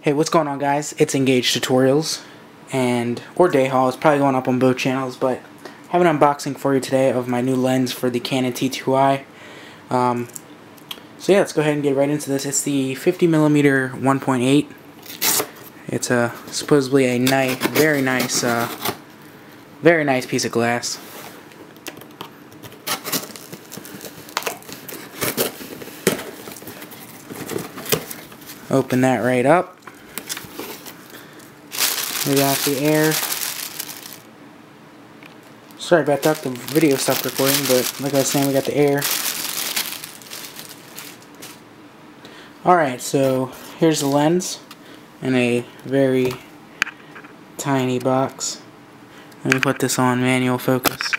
Hey, what's going on, guys? It's Engage Tutorials, or Dayhaw. It's probably going up on both channels, but I have an unboxing for you today of my new lens for the Canon T2i. So yeah, let's go ahead and get right into this. It's the 50mm 1.8. It's supposedly a nice, very nice piece of glass. Open that right up. We got the air. Sorry about that, the video stopped recording, but like I was saying, we got the air. Alright, so here's the lens in a very tiny box. Let me put this on manual focus.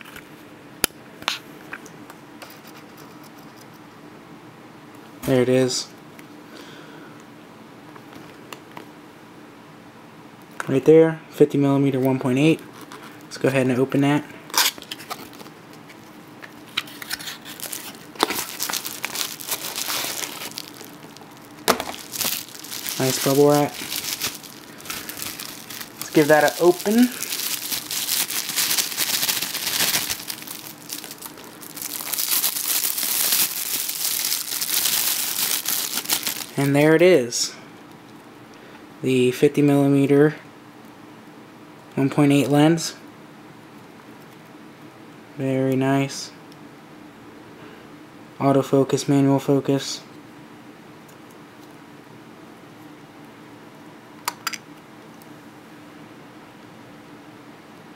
There it is. Right there, 50mm 1.8. Let's go ahead and open that. Nice bubble wrap. Let's give that an open. And there it is. The 50mm 1.8 lens. Very nice. Autofocus, manual focus.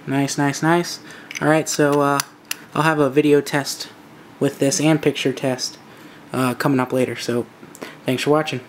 Nice, nice, nice. Alright, so I'll have a video test with this and picture test coming up later. So, thanks for watching.